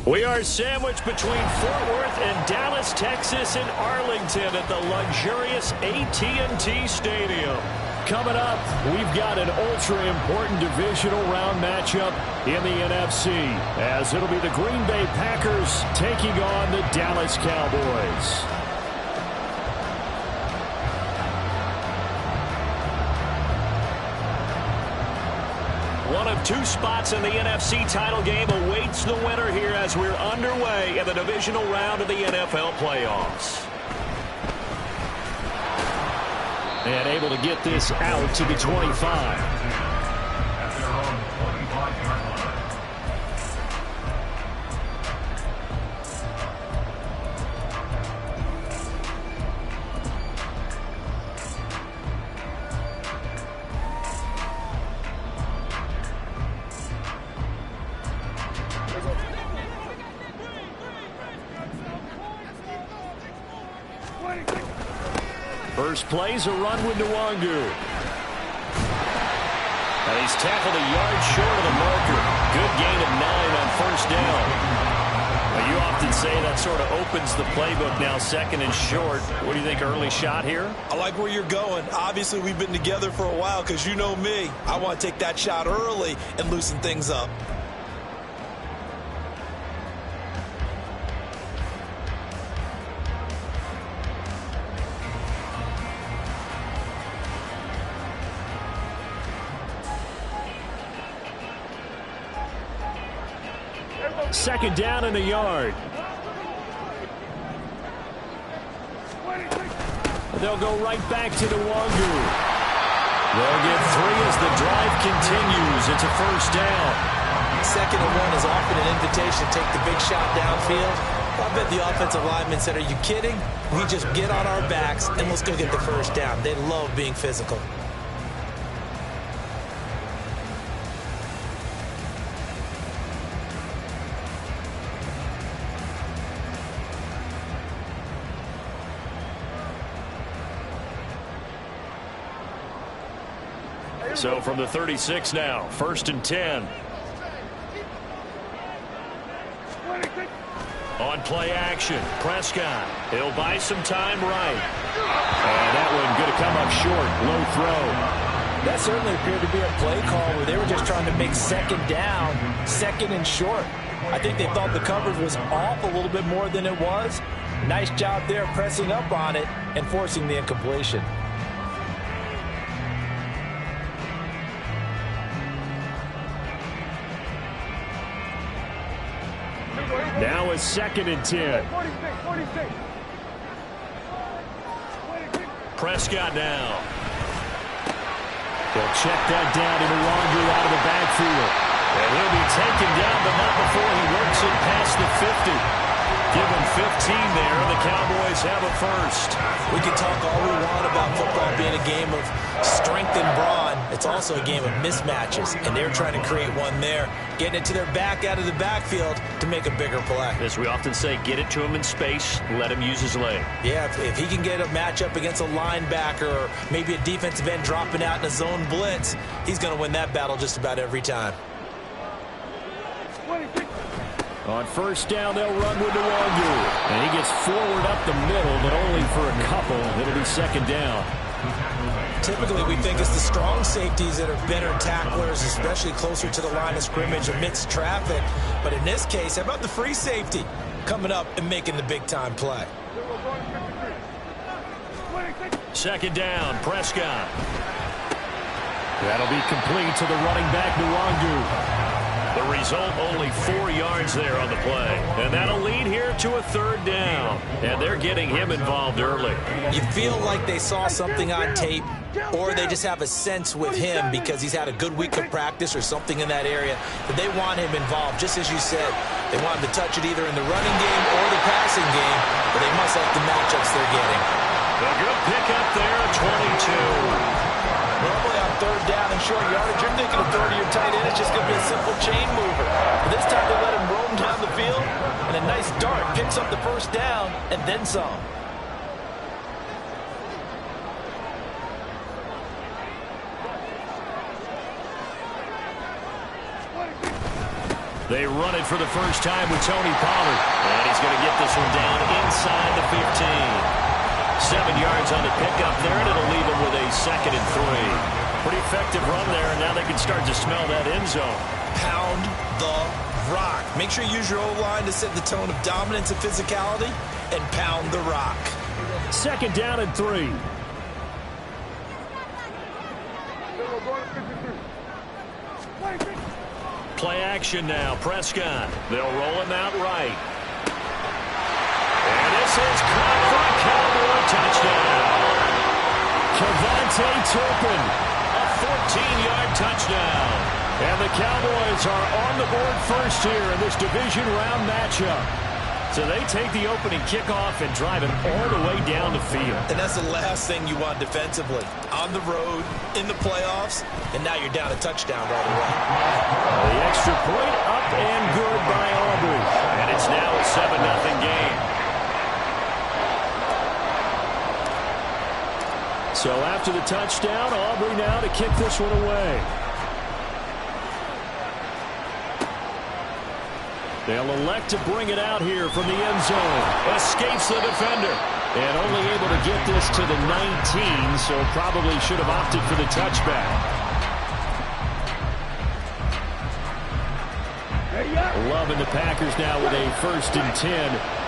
We are sandwiched between Fort Worth and Dallas, Texas, and Arlington at the luxurious AT&T Stadium. Coming up, we've got an ultra-important divisional round matchup in the NFC, as it'll be the Green Bay Packers taking on the Dallas Cowboys. One of two spots in the NFC title game awaits the winner here as we're underway in the divisional round of the NFL playoffs. And able to get this out to the 25. First play's a run with Nwangu. And he's tackled a yard short of the marker. Good gain of 9 on first down. Well, you often say that sort of opens the playbook now, second and short. What do you think, early shot here? I like where you're going. Obviously, we've been together for a while because you know me. I want to take that shot early and loosen things up. Second down in the yard. They'll go right back to Nwangu. They'll get 3 as the drive continues. It's a first down. 2nd and 1 is often an invitation to take the big shot downfield. I bet the offensive lineman said, are you kidding? We just get on our backs and let's go get the first down. They love being physical. So from the 36 now, 1st and 10. On play action, Prescott. He'll buy some time right. And that one going to come up short, low throw. That certainly appeared to be a play call where they were just trying to make second down, 2nd and short. I think they thought the coverage was off a little bit more than it was. Nice job there pressing up on it and forcing the incompletion. Now is 2nd and 10. Prescott now. They'll check that down to Nwangu out of the backfield. And he'll be taken down, but not before he works it past the 50. Give him 15 there, and the Cowboys have a first. We can talk all we want about football being a game of strength and brawn. It's also a game of mismatches, and they're trying to create one there, getting it to their back out of the backfield to make a bigger play. As we often say, get it to him in space, let him use his leg. Yeah, if he can get a matchup against a linebacker or maybe a defensive end dropping out in a zone blitz, he's going to win that battle just about every time. On first down, they'll run with Nwangu. And he gets forward up the middle, but only for a couple. It'll be 2nd down. Typically, we think it's the strong safeties that are better tacklers, especially closer to the line of scrimmage amidst traffic. But in this case, how about the free safety coming up and making the big-time play? 2nd down, Prescott. That'll be complete to the running back, Nwangu. The result, only 4 yards there on the play. And that'll lead here to a 3rd down. And they're getting him involved early. You feel like they saw something on tape, or they just have a sense with him because he's had a good week of practice or something in that area that they want him involved. Just as you said, they want him to touch it either in the running game or the passing game, but they must like the matchups they're getting. A good pick up there at 22. Normally on third down and short yardage, you're thinking of throwing to your tight end. It's just going to be a simple chain mover. But this time they let him roam down the field, and a nice dart picks up the first down and then some. They run it for the first time with Tony Pollard. And he's going to get this one down inside the 15. 7 yards on the pickup there, and it'll leave him with a 2nd and 3. Pretty effective run there, and now they can start to smell that end zone. Pound the rock. Make sure you use your O-line to set the tone of dominance and physicality, and pound the rock. 2nd down and 3. Play action now. Prescott. They'll roll him out right. And this is caught for a Cowboy touchdown. Kevontae Turpin, a 14-yard touchdown. And the Cowboys are on the board first here in this division round matchup. So they take the opening kickoff and drive it all the way down the field. And that's the last thing you want defensively. On the road, in the playoffs, and now you're down a touchdown right away. The extra point up and good by Aubrey. And it's now a 7-0 game. So after the touchdown, Aubrey now to kick this one away. They'll elect to bring it out here from the end zone. Escapes the defender. And only able to get this to the 19, so probably should have opted for the touchback. Loving the Packers now with a 1st and 10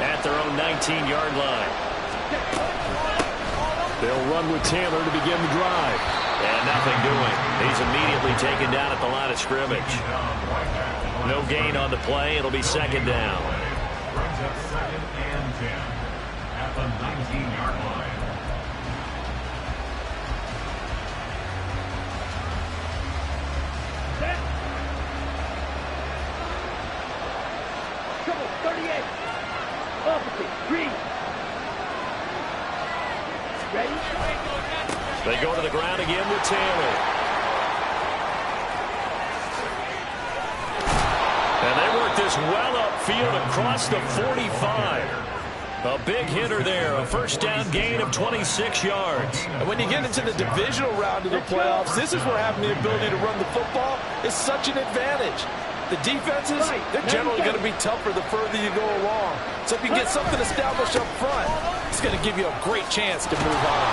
at their own 19-yard line. They'll run with Taylor to begin the drive. And nothing doing. He's immediately taken down at the line of scrimmage. No gain on the play. It'll be 2nd down. Brings up 2nd and 10 at the 19-yard line. Set. Trouble 38. Opposite. Green. Ready? They go to the ground again with Taylor. And they work this well upfield across the 45. A big hitter there. A 1st down gain of 26 yards. And when you get into the divisional round of the playoffs, this is where having the ability to run the football is such an advantage. The defenses, they're generally going to be tougher the further you go along. So if you get something established up front, it's going to give you a great chance to move on.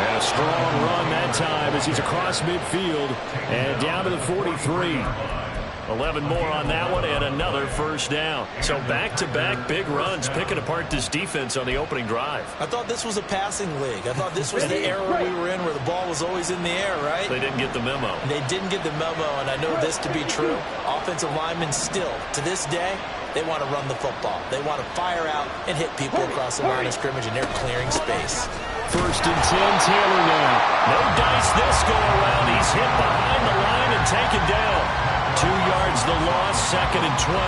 And a strong run that time as he's across midfield and down to the 43. 11 more on that one and another 1st down. So back-to-back big runs picking apart this defense on the opening drive. I thought this was a passing league. I thought this was the era we were in where the ball was always in the air, right? They didn't get the memo. They didn't get the memo, and I know this to be true. Offensive linemen still, to this day, they want to run the football. They want to fire out and hit people across the line of scrimmage, and they're clearing space. 1st and 10, Taylor now. No dice this go-around. He's hit behind the line and taken down. 2 yards the loss, 2nd and 12.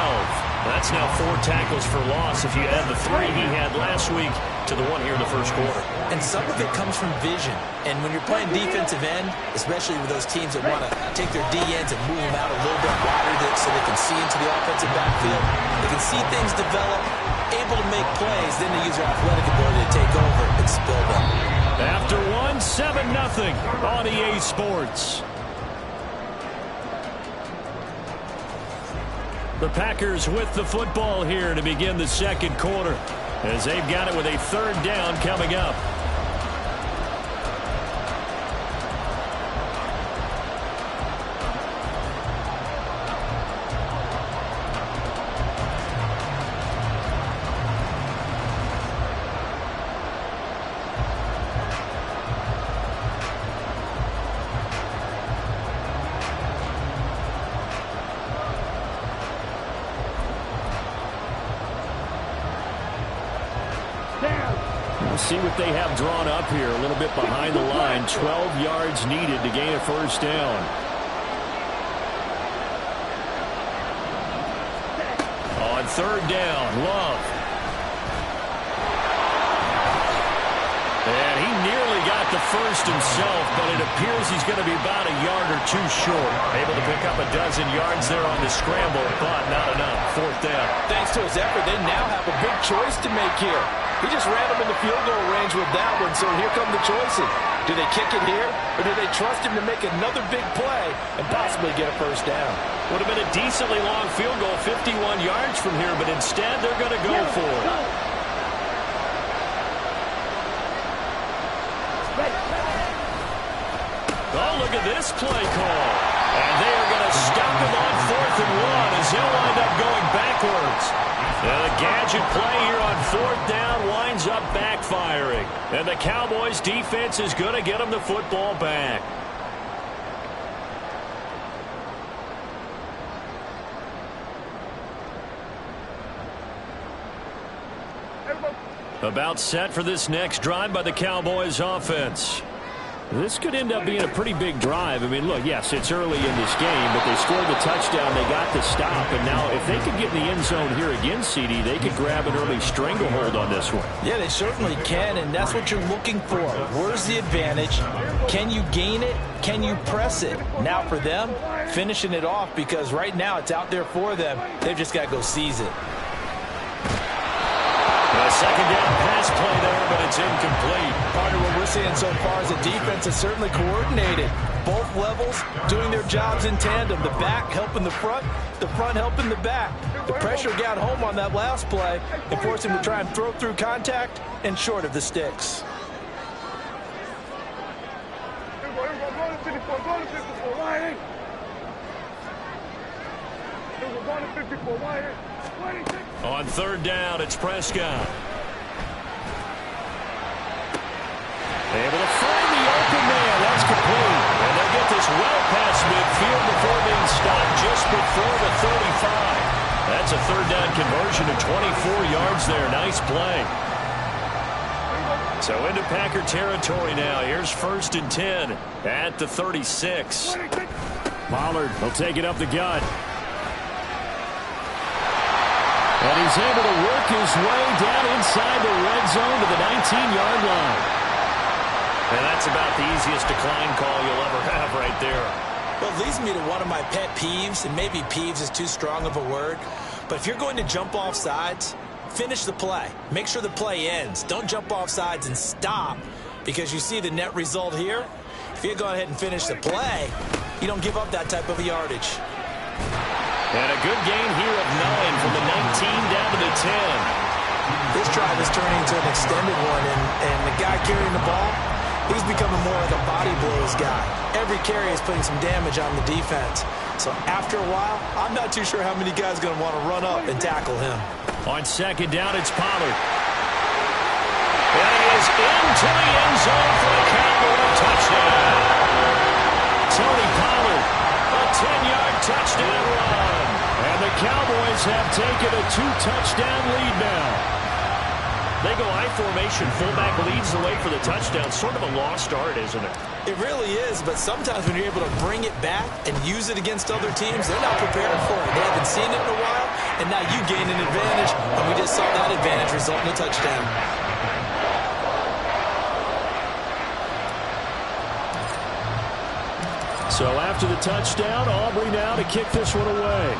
That's now 4 tackles for loss if you add the 3 he had last week to the one here in the 1st quarter. And some of it comes from vision. And when you're playing defensive end, especially with those teams that want to take their D-ends and move them out a little bit wider so they can see into the offensive backfield, they can see things develop, able to make plays, then they use their athletic ability to take over and spill them. After 7-0 on EA Sports. The Packers with the football here to begin the 2nd quarter as they've got it with a 3rd down coming up. We'll see what they have drawn up here. A little bit behind the line. 12 yards needed to gain a 1st down. On 3rd down, Love. And he nearly got the first himself, but it appears he's going to be about a yard or two short. Able to pick up a dozen yards there on the scramble, but not enough. Fourth down. Thanks to his effort, they now have a big choice to make here. He just ran them in the field goal range with that one, so here come the choices. Do they kick it here, or do they trust him to make another big play and possibly get a first down? Would have been a decently long field goal, 51 yards from here, but instead they're going to go for it. Oh, look at this play call. And they are going to stop him on 4th and 1 as he'll wind up going backwards. And a gadget play here on 4th down winds up backfiring. And the Cowboys defense is going to get him the football back. About set for this next drive by the Cowboys offense. This could end up being a pretty big drive. I mean, look, yes, it's early in this game, but they scored the touchdown. They got the stop. And now if they could get in the end zone here again, CD, they could grab an early stranglehold on this one. Yeah, they certainly can, and that's what you're looking for. Where's the advantage? Can you gain it? Can you press it? Now for them, finishing it off, because right now it's out there for them. They've just got to go seize it. A second down pass play there, but it's incomplete. Part of what we're seeing so far is the defense is certainly coordinated. Both levels doing their jobs in tandem. The back helping the front helping the back. The pressure got home on that last play and forced him to try and throw through contact and short of the sticks. On 3rd down, it's Prescott. Able to find the open man. That's complete. And they'll get this well past midfield before being stopped just before the 35. That's a 3rd down conversion of 24 yards there. Nice play. So into Packer territory now. Here's 1st and 10 at the 36. Pollard will take it up the gut. And he's able to work his way down inside the red zone to the 19-yard line. And that's about the easiest decline call you'll ever have right there. Well, it leads me to one of my pet peeves, and maybe peeves is too strong of a word. But if you're going to jump off sides, finish the play. Make sure the play ends. Don't jump off sides and stop, because you see the net result here. If you go ahead and finish the play, you don't give up that type of a yardage. And a good gain here of 9 from the 19 down to the 10. This drive is turning into an extended one, and the guy carrying the ball, he's becoming more like a body blows guy. Every carry is putting some damage on the defense. So after a while, I'm not too sure how many guys are going to want to run up and tackle him. On 2nd down, it's Pollard. And he is into the end zone for a Cowboy touchdown. Tony Pollard, a 10-yard touchdown run. And the Cowboys have taken a 2-touchdown lead now. They go I formation, fullback leads the way for the touchdown. Sort of a lost art, isn't it? It really is, but sometimes when you're able to bring it back and use it against other teams, they're not prepared for it. They haven't seen it in a while, and now you gain an advantage, and we just saw that advantage result in a touchdown. So after the touchdown, Aubrey now to kick this one away.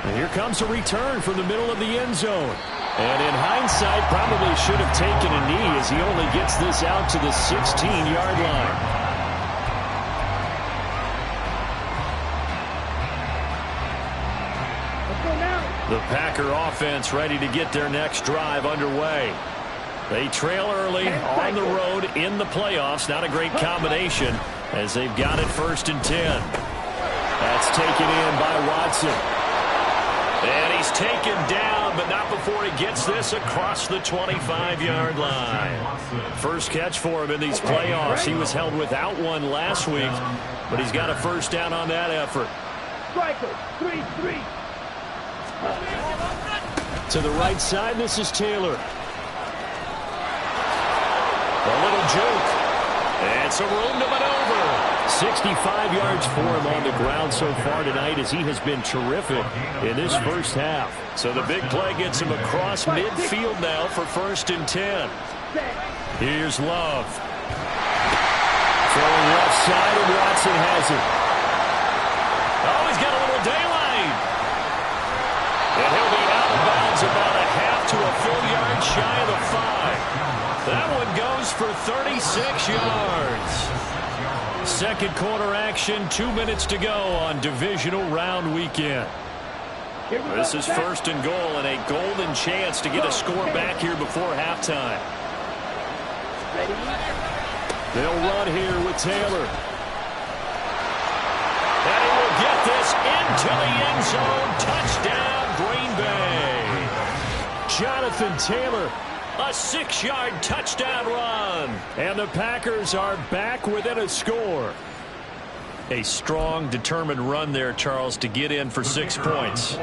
And here comes a return from the middle of the end zone. And in hindsight, probably should have taken a knee as he only gets this out to the 16-yard line. The Packer offense ready to get their next drive underway. They trail early on the road in the playoffs. Not a great combination as they've got it 1st and 10. That's taken in by Watson. And he's taken down, but not before he gets this across the 25-yard line. First catch for him in these playoffs. He was held without one last week, but he's got a 1st down on that effort. Striker, 3-3. To the right side, this is Taylor. A little juke. And some room to maneuver. 65 yards for him on the ground so far tonight, as he has been terrific in this first half. So the big play gets him across midfield now for 1st and 10. Here's Love. Throwing left side, and Watson has it. Oh, he's got a little daylight. And he'll be out of bounds about a half to a full yard shy of the 5. That one goes for 36 yards. Second quarter action, 2 minutes to go on divisional round weekend. This is 1st and goal, and a golden chance to get a score back here before halftime. They'll run here with Taylor. And he will get this into the end zone. Touchdown, Green Bay. Jonathan Taylor, a 6-yard touchdown run. And the Packers are back within a score. A strong, determined run there, Charles, to get in for 6 points.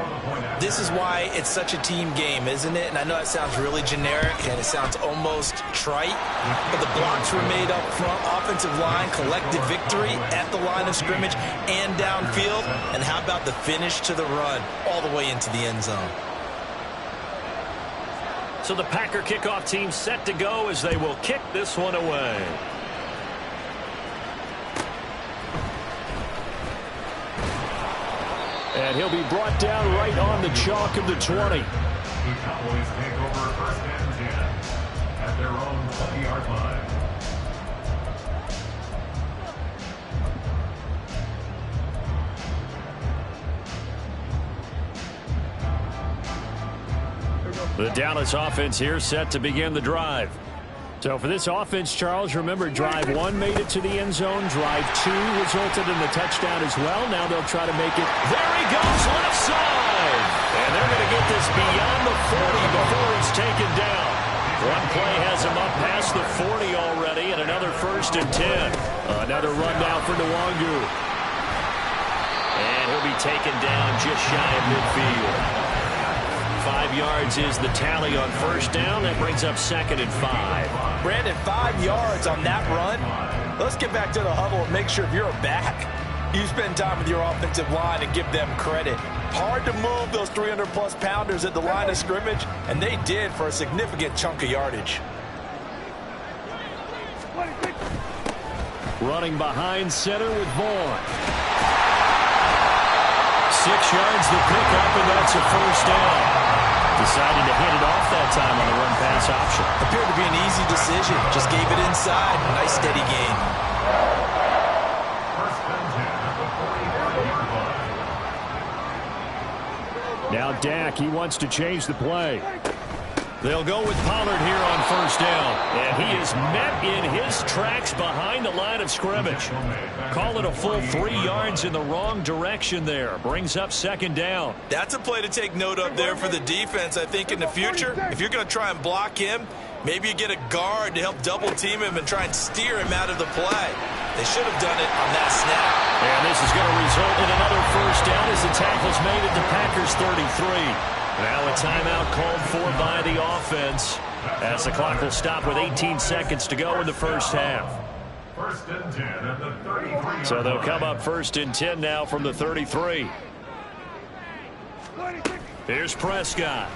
This is why it's such a team game, isn't it? And I know that sounds really generic and it sounds almost trite, but the blocks were made up front, offensive line, collective victory at the line of scrimmage and downfield. And how about the finish to the run all the way into the end zone? So the Packer kickoff team set to go as they will kick this one away. And he'll be brought down right on the chalk of the 20. The Cowboys take over 1st and 10 at their own 20-yard line. The Dallas offense here set to begin the drive. So for this offense, Charles, remember, drive 1 made it to the end zone. Drive 2 resulted in the touchdown as well. Now they'll try to make it. There he goes, left side. And they're going to get this beyond the 40 before he's taken down. One play has him up past the 40 already, and another 1st and 10. Another run now for Nwangu. And he'll be taken down just shy of midfield. 5 yards is the tally on 1st down. That brings up 2nd and 5. Brandon, 5 yards on that run. Let's get back to the huddle and make sure if you're a back, you spend time with your offensive line and give them credit. Hard to move those 300-plus pounders at the line of scrimmage, and they did for a significant chunk of yardage. Running behind center with Vaughn. 6 yards the pickup, and that's a 1st down. Decided to hand it off that time on the run-pass option. Appeared to be an easy decision. Just gave it inside. Nice steady gain. 1st and 10 at the 40-yard line. Now Dak, he wants to change the play. They'll go with Pollard here on 1st down. And he is met in his tracks behind the line of scrimmage. Call it a full 3 yards in the wrong direction there. Brings up 2nd down. That's a play to take note of there for the defense, I think, in the future. If you're going to try and block him, maybe you get a guard to help double-team him and try and steer him out of the play. They should have done it on that snap. And this is going to result in another 1st down as the tackle's made at the Packers' 33. Now a timeout called for by the offense as the clock will stop with 18 seconds to go in the 1st half. 1st and 10 at the 33. So they'll come up 1st and 10 now from the 33. Here's Prescott.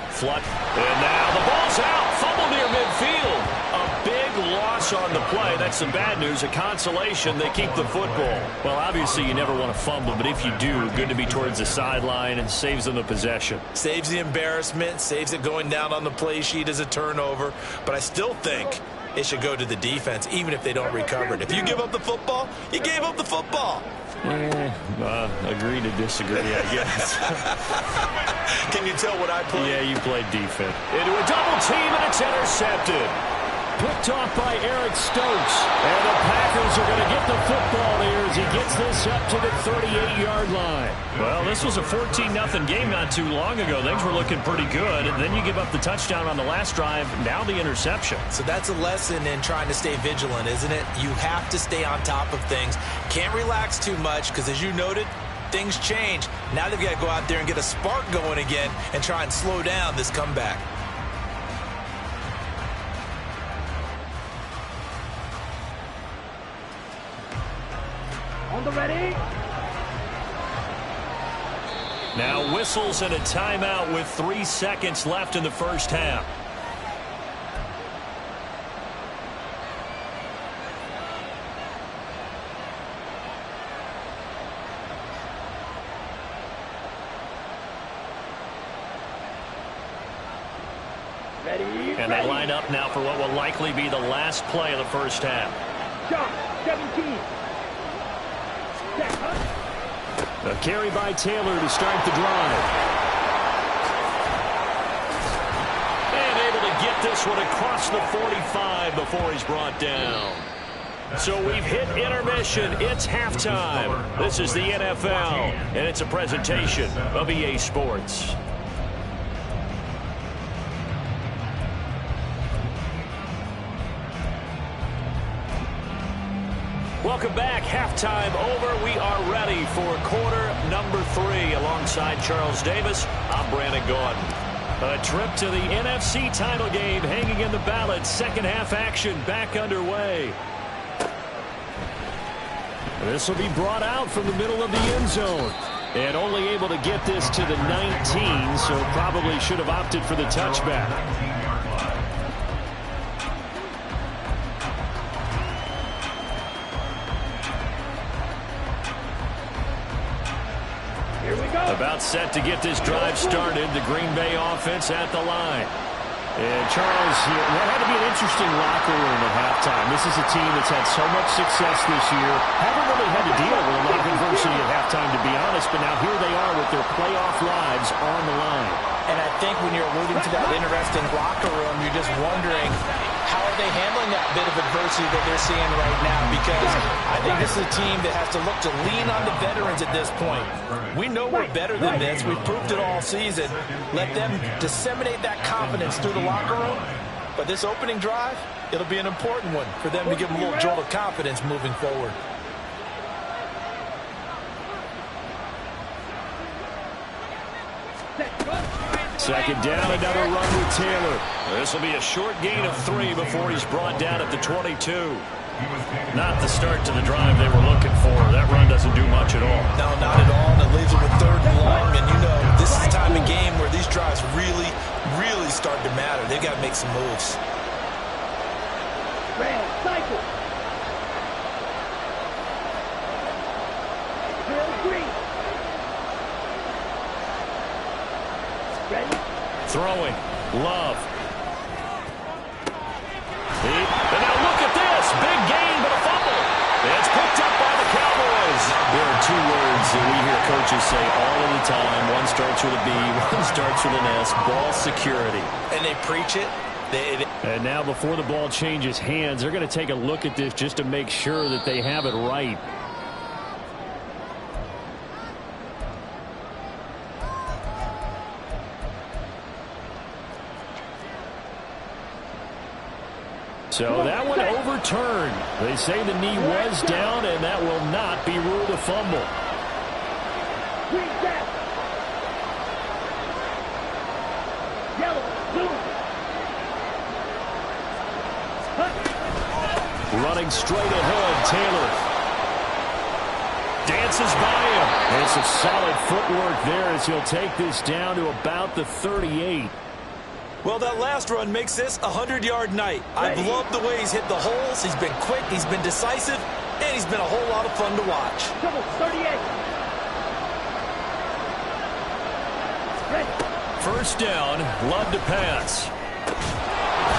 Flutt. And now the ball's out. Fumble near midfield. A big loss on the play. That's the bad news. A consolation, they keep the football. Well, obviously you never want to fumble, but if you do, good to be towards the sideline and saves them the possession. Saves the embarrassment, saves it going down on the play sheet as a turnover. But I still think it should go to the defense, even if they don't recover it. If you give up the football, you gave up the football. Agree to disagree, I guess. Can you tell what I played? Yeah, you played defense. Into a double team, and it's intercepted. Picked off by Eric Stokes. And the Packers are going to get the football here as he gets this up to the 38-yard line. Well, this was a 14-0 game not too long ago. Things were looking pretty good. And then you give up the touchdown on the last drive. Now the interception. So that's a lesson in trying to stay vigilant, isn't it? You have to stay on top of things. Can't relax too much because, as you noted, things change. Now they've got to go out there and get a spark going again and try and slow down this comeback. On the ready. Now whistles and a timeout with 3 seconds left in the first half. And they line up now for what will likely be the last play of the first half. Shot 17. A carry by Taylor to start the drive. And able to get this one across the 45 before he's brought down. So we've hit intermission. It's halftime. This is the NFL, and it's a presentation of EA Sports. Welcome back. Halftime over. We are ready for quarter number 3. Alongside Charles Davis, I'm Brandon Gordon. A trip to the NFC title game hanging in the balance. Second half action back underway. This will be brought out from the middle of the end zone. And only able to get this to the 19, so probably should have opted for the touchback. About set to get this drive started. The Green Bay offense at the line. And Charles, that had to be an interesting locker room at halftime. This is a team that's had so much success this year. Haven't really had to deal with a lot of adversity at halftime, to be honest. But now here they are with their playoff lives on the line. And I think when you're alluding to that interesting locker room, you're just wondering, how are they handling that bit of adversity that they're seeing right now? Because I think this is a team that has to look to lean on the veterans at this point. We know we're better than this. We've proved it all season. Let them disseminate that confidence through the locker room. But this opening drive, it'll be an important one for them to give them a little jolt of confidence moving forward. Second down, another run with Taylor. This will be a short gain of 3 before he's brought down at the 22. Not the start to the drive they were looking for. That run doesn't do much at all. No, not at all. And it leaves them with 3rd and long. And you know, this is the time of game where these drives really, really start to matter. They've got to make some moves. Red cycle. Drill 3. Ready? Throwing. Love. And now look at this. Big gain, but a fumble. It's picked up by the Cowboys. There are 2 words that we hear coaches say all of the time. One starts with a B, one starts with an S. Ball security. And they preach it. And now before the ball changes hands, they're going to take a look at this just to make sure that they have it right. So that one overturned. They say the knee was down, and that will not be ruled a fumble. Running straight ahead, Taylor dances by him. It's a solid footwork there as he'll take this down to about the 38. Well, that last run makes this a 100-yard night. I've loved the way he's hit the holes. He's been quick, he's been decisive, and he's been a whole lot of fun to watch. 38. First down, Love to pass.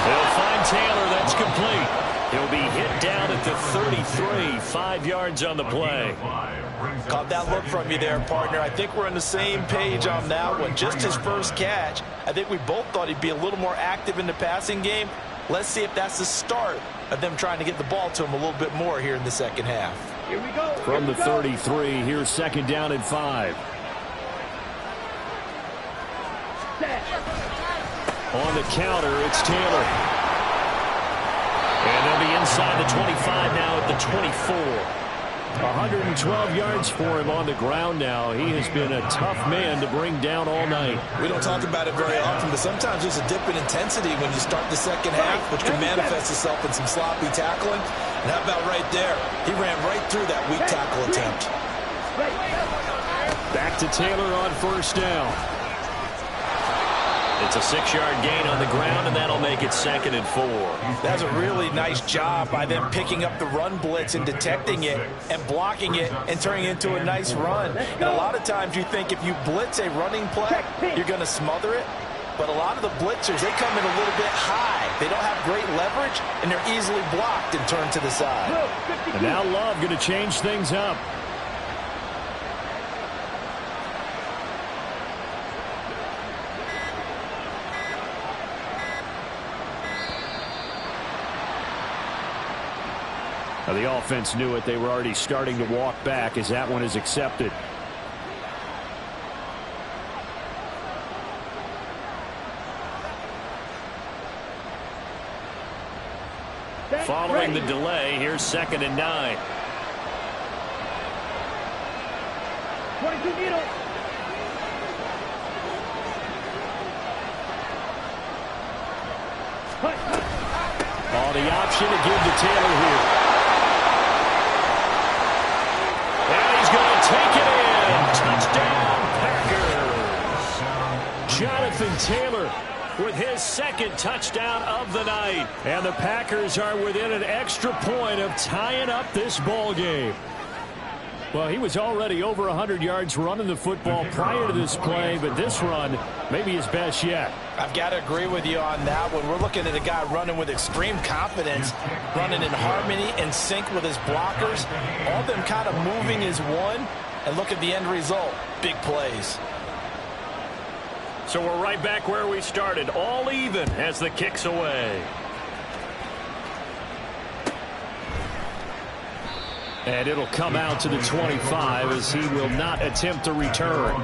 They'll find Taylor, that's complete. He'll be hit down at the 33, 5 yards on the play. Caught that look from you there, partner. I think we're on the same page on that one. Just his first catch. I think we both thought he'd be a little more active in the passing game. Let's see if that's the start of them trying to get the ball to him a little bit more here in the second half. Here we go. From the 33, here's second down and 5. On the counter, it's Taylor. And they'll be inside the 25 now at the 24. 112 yards for him on the ground now. He has been a tough man to bring down all night. We don't talk about it very often, but sometimes there's a dip in intensity when you start the second half, which can manifest itself in some sloppy tackling. And how about right there? He ran right through that weak tackle attempt. Back to Taylor on first down. It's a 6-yard gain on the ground, and that'll make it 2nd and 4. That's a really nice job by them picking up the run blitz and detecting it and blocking it and turning it into a nice run. And a lot of times you think if you blitz a running play, you're going to smother it. But a lot of the blitzers, they come in a little bit high. They don't have great leverage, and they're easily blocked and turned to the side. And now Love going to change things up. Now the offense knew it. They were already starting to walk back as that one is accepted. Following the delay, here's 2nd and 9. 22 needle. Oh, the option to give to Taylor here. And he's going to take it in. Touchdown, Packers. Jonathan Taylor with his 2nd touchdown of the night. And the Packers are within an extra point of tying up this ball game. Well, he was already over 100 yards running the football prior to this play, but this run may be his best yet. I've got to agree with you on that one. We're looking at a guy running with extreme confidence, running in harmony and sync with his blockers, all of them kind of moving as one, and look at the end result. Big plays. So we're right back where we started, all even as the kick's away. And it'll come out to the 25 as he will not attempt to return.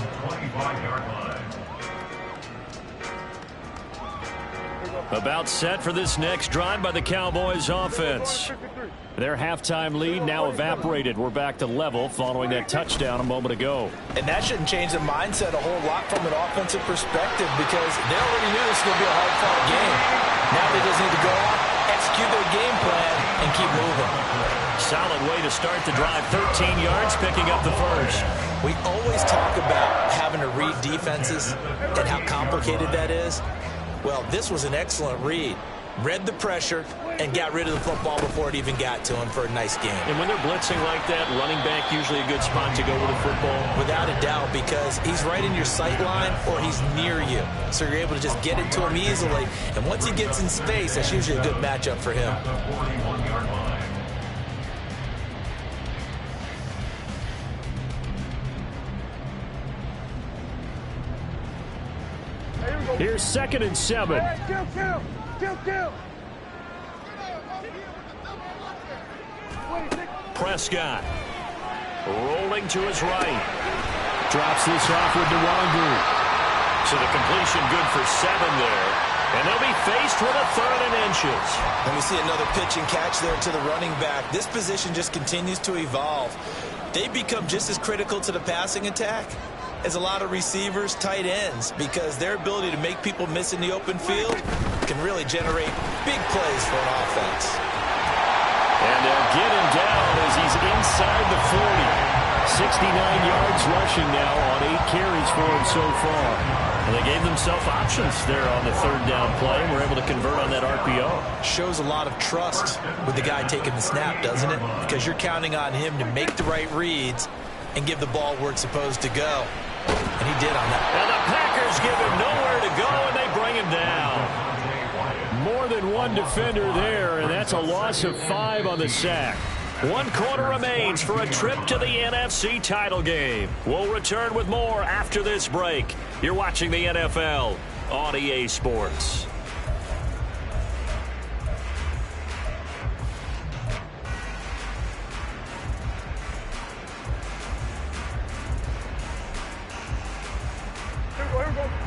About set for this next drive by the Cowboys offense. Their halftime lead now evaporated. We're back to level following that touchdown a moment ago. And that shouldn't change the mindset a whole lot from an offensive perspective because they already knew this was going to be a hard-fought game. Now they just need to go out, execute their game plan, and keep moving. Solid way to start the drive. 13 yards, picking up the first. We always talk about having to read defenses and how complicated that is. Well, this was an excellent read. Read the pressure and got rid of the football before it even got to him for a nice game. And when they're blitzing like that, running back usually a good spot to go with the football. Without a doubt, because he's right in your sight line or he's near you. So you're able to just get it to him easily. And once he gets in space, that's usually a good matchup for him. Here's 2nd and 7. Prescott rolling to his right. Drops this off with DeWandu. So the completion good for 7 there. And they'll be faced with a 3rd and inches. And we see another pitch and catch there to the running back. This position just continues to evolve. They become just as critical to the passing attack as a lot of receivers, tight ends, because their ability to make people miss in the open field can really generate big plays for an offense. And they'll get him down as he's inside the 40. 69 yards rushing now on 8 carries for him so far. And they gave themselves options there on the 3rd down play and were able to convert on that RPO. Shows a lot of trust with the guy taking the snap, doesn't it? Because you're counting on him to make the right reads and give the ball where it's supposed to go. And he did on that. And the Packers give him nowhere to go, and they bring him down. More than one defender there, and that's a loss of 5 on the sack. 1 quarter remains for a trip to the NFC title game. We'll return with more after this break. You're watching the NFL on EA Sports.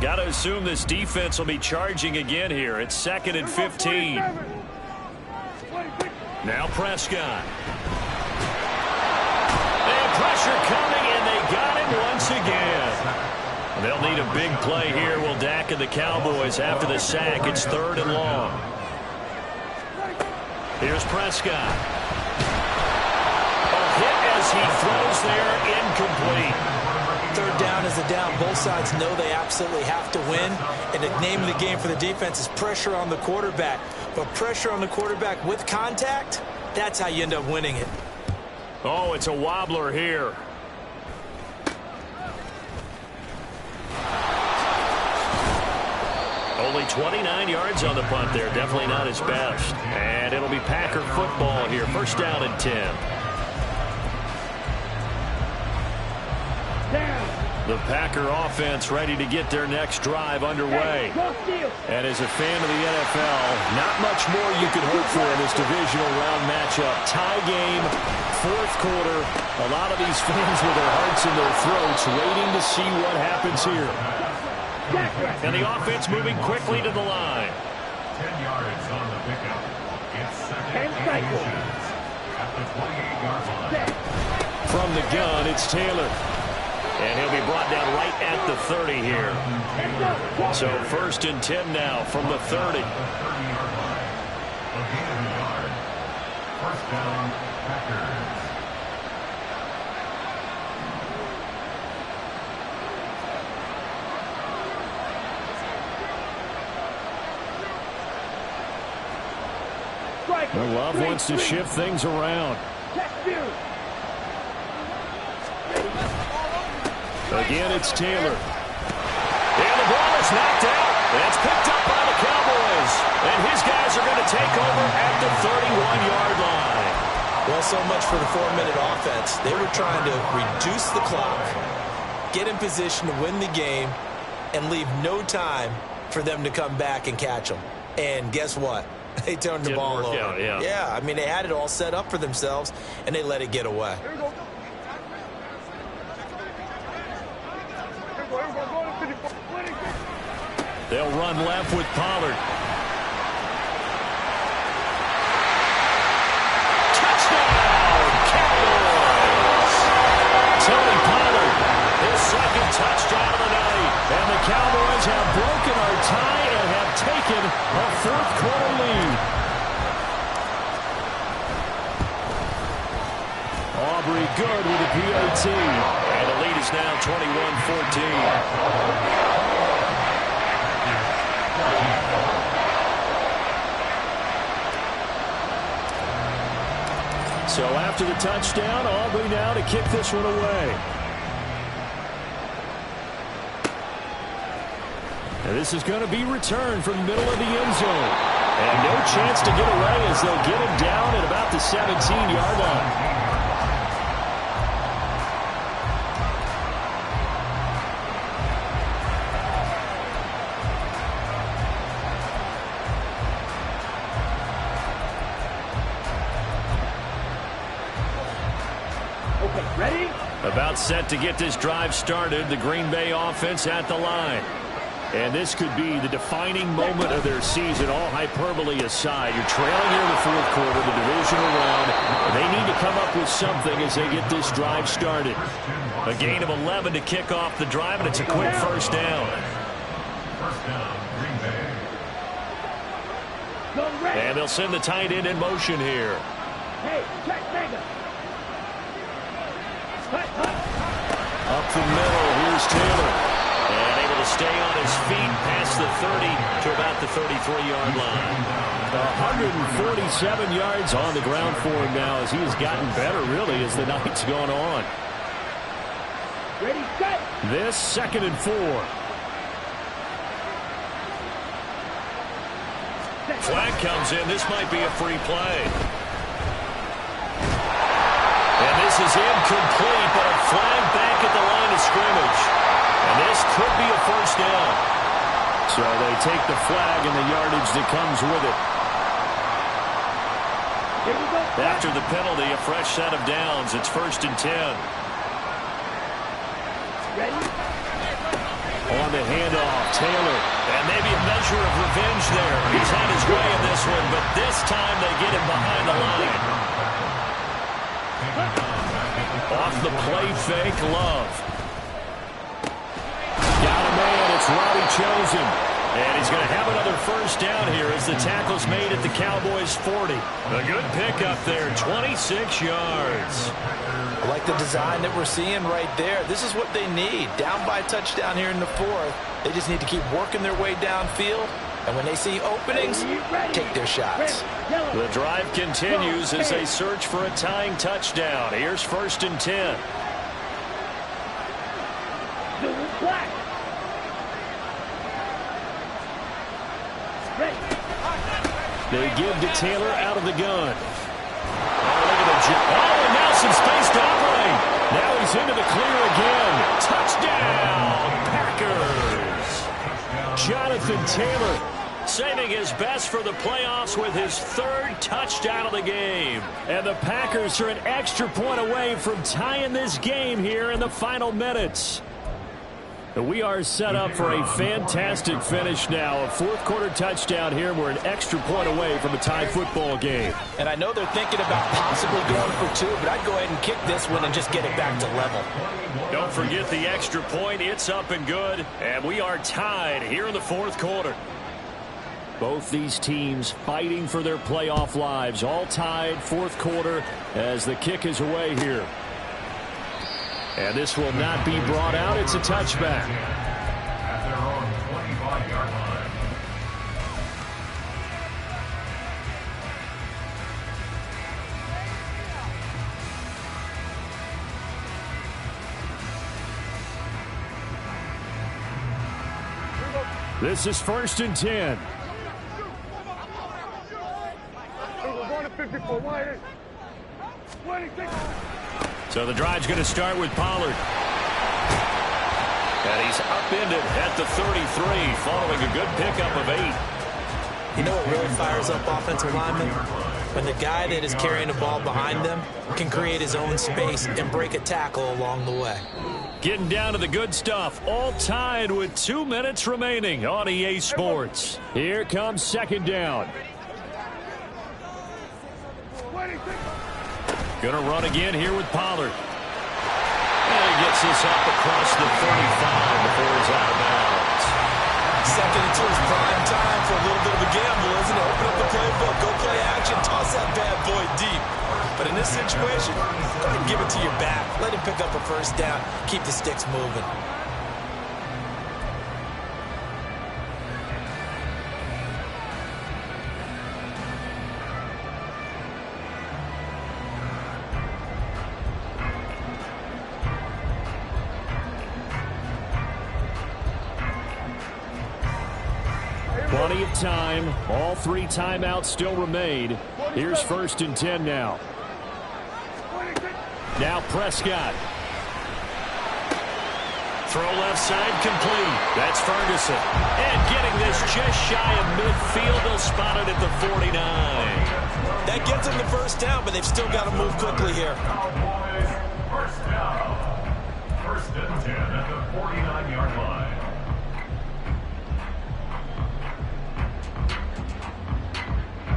Got to assume this defense will be charging again here. It's 2nd and 15. Now Prescott. And pressure coming, and they got him once again. They'll need a big play here. Will Dak and the Cowboys after the sack. It's 3rd and long. Here's Prescott. hit as he throws there, incomplete. Third down is a down. Both sides know they absolutely have to win. And the name of the game for the defense is pressure on the quarterback. But pressure on the quarterback with contact, that's how you end up winning it. Oh, it's a wobbler here. Only 29 yards on the punt there. Definitely not his best. And it'll be Packer football here. First down and 10. The Packer offense ready to get their next drive underway. And as a fan of the NFL, not much more you could hope for in this divisional round matchup. Tie game, fourth quarter. A lot of these fans with their hearts in their throats waiting to see what happens here. And the offense moving quickly to the line. 10 yards on the pickup. It's second and inches at the 28-yard line. From the gun, it's Taylor. And he'll be brought down right at the 30 here. So first and 10 now from the 30. The 30-yard line. A gain of a yard. First down, Packers. Love wants to shift things around. Again, it's Taylor. And the ball is knocked out. And it's picked up by the Cowboys. And his guys are going to take over at the 31-yard line. Well, so much for the 4-minute offense. They were trying to reduce the clock, get in position to win the game, and leave no time for them to come back and catch them. And guess what? They turned the ball over. Out, yeah. Yeah, I mean, they had it all set up for themselves, and they let it get away. They'll run left with Pollard. Touchdown, Cowboys! Tony Pollard, his second touchdown of the night. And the Cowboys have broken our tie and have taken a fourth-quarter lead. Aubrey good with a PAT. And the lead is now 21-14. So after the touchdown, Aubrey now to kick this one away. And this is going to be returned from the middle of the end zone. And no chance to get away as they'll get him down at about the 17-yard line. About set to get this drive started. The Green Bay offense at the line. And this could be the defining moment of their season, all hyperbole aside. You're trailing here in the fourth quarter, the divisional round. They need to come up with something as they get this drive started. A gain of 11 to kick off the drive, and it's a quick first down. First down, Green Bay. And they'll send the tight end in motion here. Hey, check Vega. Up the middle, here's Taylor. And able to stay on his feet past the 30 to about the 33-yard line. 147 yards on the ground for him now as he has gotten better, really, as the night's gone on. Ready, set. This 2nd and 4. Flag comes in. This might be a free play. And this is incomplete, but a flag back at the line of scrimmage. And this could be a first down. So they take the flag and the yardage that comes with it. Here we go. After the penalty, a fresh set of downs. It's 1st and 10. Ready? On the handoff, Taylor. And maybe a measure of revenge there. He's had his way in this one, but this time they get him behind the line. Off the play fake, Love. Got a man, it's Robbie Chosen. And he's going to have another first down here as the tackle's made at the Cowboys' 40. A good pickup there, 26 yards. I like the design that we're seeing right there. This is what they need. Down by a touchdown here in the fourth. They just need to keep working their way downfield. And when they see openings, take their shots. The drive continues as they search for a tying touchdown. Here's 1st and 10. They give to Taylor out of the gun. Oh, look at the jump. Oh, and now some space to operate. Now he's into the clear again. Touchdown, Packers. Jonathan Taylor saving his best for the playoffs with his 3rd touchdown of the game. And the Packers are an extra point away from tying this game here in the final minutes. We are set up for a fantastic finish now. A 4th quarter touchdown here. We're an extra point away from a tie football game. And I know they're thinking about possibly going for 2, but I'd go ahead and kick this one and just get it back to level. Don't forget the extra point. It's up and good. And we are tied here in the 4th quarter. Both these teams fighting for their playoff lives. All tied, 4th quarter as the kick is away here. And this will not be brought out. It's a touchback. At their own 25-yard line. This is 1st and 10. We're going to 54. Wide. 26. So the drive's going to start with Pollard. And he's upended at the 33 following a good pickup of 8. You know what really fires up offensive linemen? When the guy that is carrying the ball behind them can create his own space and break a tackle along the way. Getting down to the good stuff. All tied with 2 minutes remaining on EA Sports. Here comes 2nd down. Going to run again here with Pollard. And he gets this up across the 35 before he's out of bounds. 2nd and 2 is prime time for a little bit of a gamble, isn't it? Open up the playbook, go play action, toss that bad boy deep. But in this situation, go ahead and give it to your back. Let him pick up a first down, keep the sticks moving. Plenty of time. All 3 timeouts still remain. Here's 1st and 10 now. Now Prescott. Throw left side complete. That's Ferguson. And getting this just shy of midfield. They'll spot it at the 49. That gets them the first down, but they've still got to move quickly here. Cowboys, first down. 1st and 10 at the 49-yard line.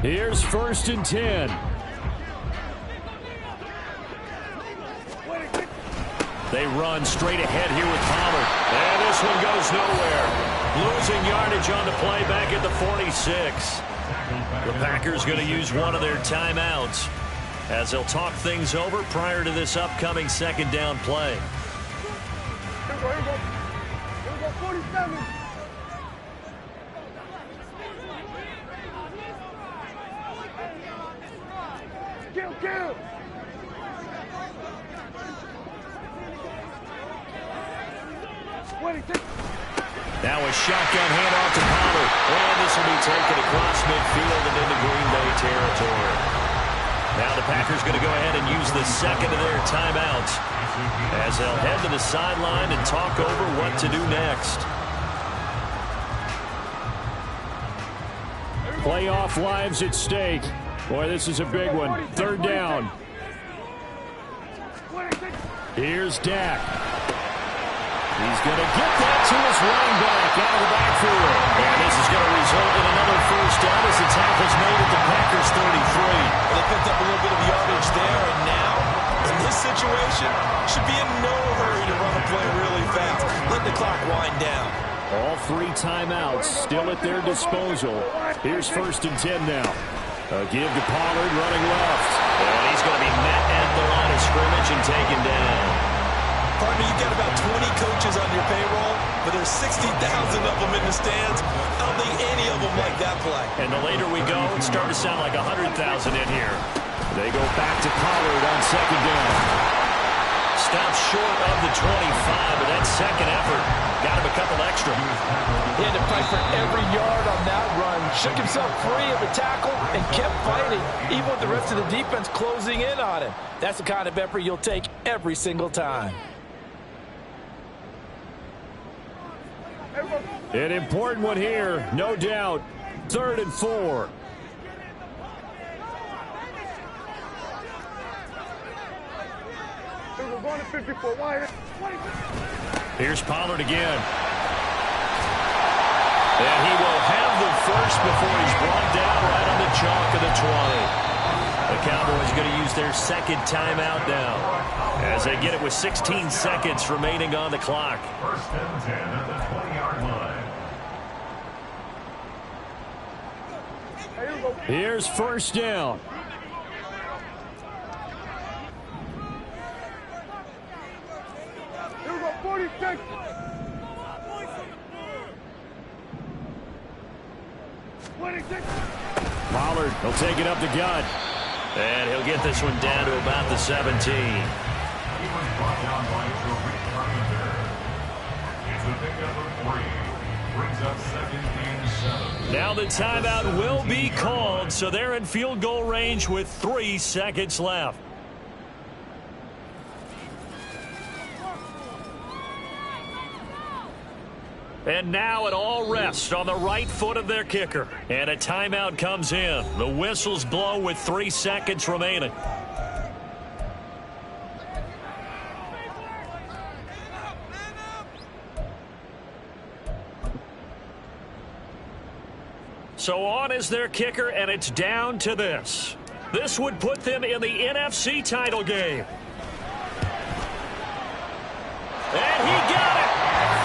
Here's 1st and 10. They run straight ahead here with Pollard. And this one goes nowhere. Losing yardage on the play back at the 46. The Packers going to use one of their timeouts as they'll talk things over prior to this upcoming 2nd down play. Here we go. 47. Kill. Now a shotgun handoff to Pollard. And this will be taken across midfield and into Green Bay territory. Now the Packers going to go ahead and use the 2nd of their timeouts as they'll head to the sideline and talk over what to do next. Playoff lives at stake. Boy, this is a big one. 3rd down. Here's Dak. He's going to get that to his running back out of the backfield. And this is going to result in another first down as the tackle's made at the Packers 33. Well, they picked up a little bit of yardage there, and now, in this situation, should be in no hurry to run a play really fast. Let the clock wind down. All 3 timeouts still at their disposal. Here's 1st and 10 now. A give to Pollard running left. And he's going to be met at the line of scrimmage and taken down. Partner, you've got about 20 coaches on your payroll, but there's 60,000 of them in the stands. I don't think any of them like that play. And the later we go, it's starting to sound like 100,000 in here. They go back to Pollard on 2nd down. Stopped short of the 25, but that second effort got him a couple extra. He had to fight for every yard on that run. Shook himself free of the tackle and kept fighting, even with the rest of the defense closing in on him. That's the kind of effort you'll take every single time. An important one here, no doubt. 3rd and 4. We're going to 54 wide. Here's Pollard again. And he will have the first before he's brought down right on the chalk of the 20. The Cowboys are going to use their 2nd timeout now as they get it with 16 seconds remaining on the clock. 1st and 10 at the 20-yard line. Here's 1st down. Here we go, 46. Pollard, he'll take it up the gut. And he'll get this one down to about the 17. He was brought down by Tariq Carpenter. It's a pickup of 3. Brings up 2nd and 7. Now the timeout will be called, so they're in field goal range with 3 seconds left. And now it all rests on the right foot of their kicker. And a timeout comes in. The whistles blow with 3 seconds remaining. So on is their kicker, and it's down to this. This would put them in the NFC title game. And he got it.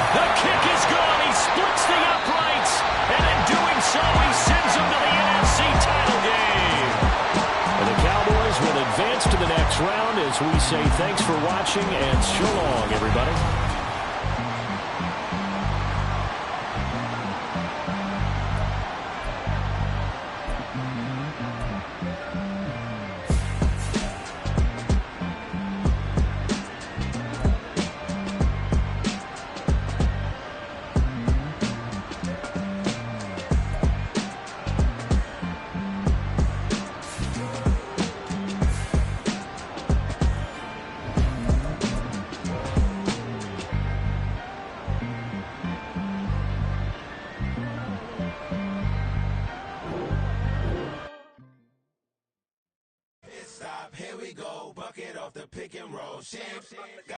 The kick is gone. He splits the uprights. And in doing so, he sends them to the NFC title game. And the Cowboys will advance to the next round as we say thanks for watching and so long, everybody. Here we go, bucket off the pick and roll.